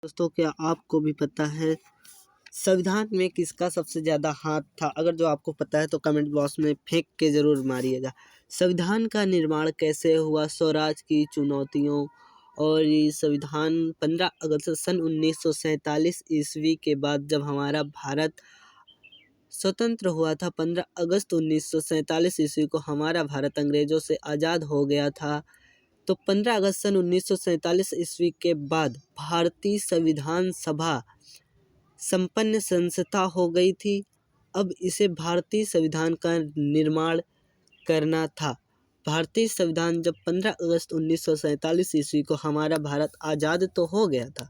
दोस्तों, क्या आपको भी पता है संविधान में किसका सबसे ज़्यादा हाथ था? अगर जो आपको पता है तो कमेंट बॉक्स में फेंक के ज़रूर मारिएगा। संविधान का निर्माण कैसे हुआ? स्वराज की चुनौतियों। और ये संविधान 15 अगस्त सन 1947 ईस्वी के बाद जब हमारा भारत स्वतंत्र हुआ था। 15 अगस्त 1947 ईस्वी को हमारा भारत अंग्रेज़ों से आज़ाद हो गया था। तो 15 अगस्त सन 1947 ईस्वी के बाद भारतीय संविधान सभा संपन्न संस्था हो गई थी। अब इसे भारतीय संविधान का निर्माण करना था। भारतीय संविधान जब 15 अगस्त 1947 ईस्वी को हमारा भारत आज़ाद तो हो गया था,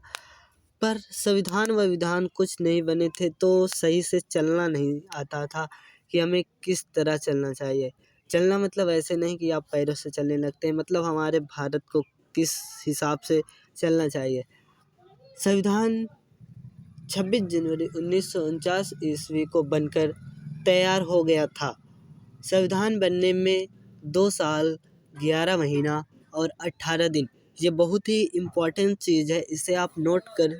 पर संविधान व विधान कुछ नहीं बने थे, तो सही से चलना नहीं आता था कि हमें किस तरह चलना चाहिए। चलना मतलब ऐसे नहीं कि आप पैरों से चलने लगते हैं, मतलब हमारे भारत को किस हिसाब से चलना चाहिए। संविधान 26 जनवरी 1949 ईस्वी को बनकर तैयार हो गया था। संविधान बनने में 2 साल 11 महीना और 18 दिन, ये बहुत ही इम्पोर्टेंट चीज़ है, इसे आप नोट कर।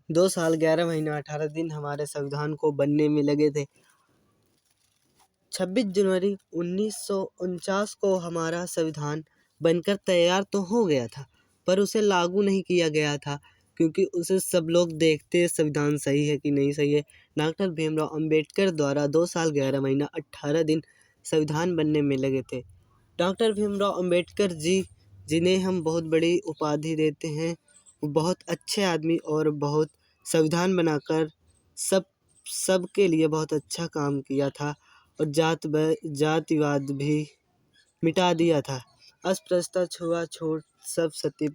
2 साल 11 महीना 18 दिन हमारे संविधान को बनने में लगे थे। 26 जनवरी 1949 को हमारा संविधान बनकर तैयार तो हो गया था, पर उसे लागू नहीं किया गया था, क्योंकि उसे सब लोग देखते संविधान सही है कि नहीं सही है। डॉक्टर भीमराव अंबेडकर द्वारा 2 साल 11 महीना 18 दिन संविधान बनने में लगे थे। डॉक्टर भीमराव अंबेडकर जी, जिन्हें हम बहुत बड़ी उपाधि देते हैं, वो बहुत अच्छे आदमी और बहुत संविधान बनाकर सबके लिए बहुत अच्छा काम किया था और जातिवाद भी मिटा दिया था। अस्पृश्यता, छुआछूत, सब सती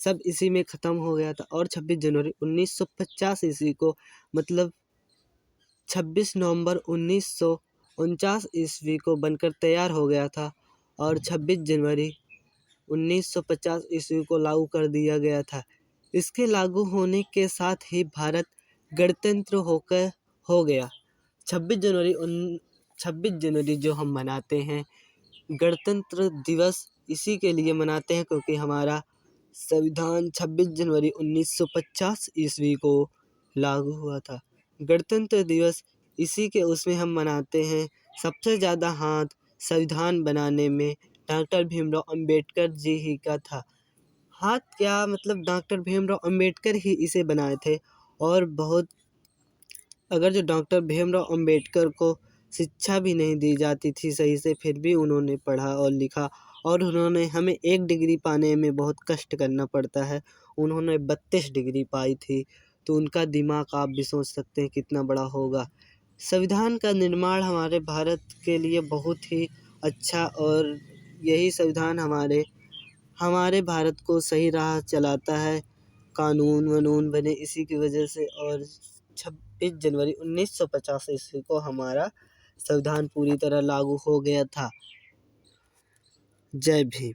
सब इसी में ख़त्म हो गया था। और 26 जनवरी 1950 ईस्वी को, मतलब 26 नवंबर 1949 ईस्वी को बनकर तैयार हो गया था और 26 जनवरी 1950 ईस्वी को लागू कर दिया गया था। इसके लागू होने के साथ ही भारत गणतंत्र हो गया। 26 जनवरी जो हम मनाते हैं गणतंत्र दिवस, इसी के लिए मनाते हैं क्योंकि हमारा संविधान 26 जनवरी 1950 ईस्वी को लागू हुआ था। गणतंत्र दिवस इसी के उसमें हम मनाते हैं। सबसे ज़्यादा हाथ संविधान बनाने में डॉक्टर भीमराव अंबेडकर जी ही का था। हाथ क्या, मतलब डॉक्टर भीमराव अंबेडकर ही इसे बनाए थे। और बहुत, अगर जो डॉक्टर भीमराव अंबेडकर को शिक्षा भी नहीं दी जाती थी सही से, फिर भी उन्होंने पढ़ा और लिखा और उन्होंने हमें 1 डिग्री पाने में बहुत कष्ट करना पड़ता है। उन्होंने 32 डिग्री पाई थी, तो उनका दिमाग आप भी सोच सकते हैं कितना बड़ा होगा। संविधान का निर्माण हमारे भारत के लिए बहुत ही अच्छा, और यही संविधान हमारे भारत को सही राह चलाता है। कानून वानून बने इसी की वजह से। और 26 जनवरी 1950 ईस्वी को हमारा संविधान पूरी तरह लागू हो गया था। जय भीम।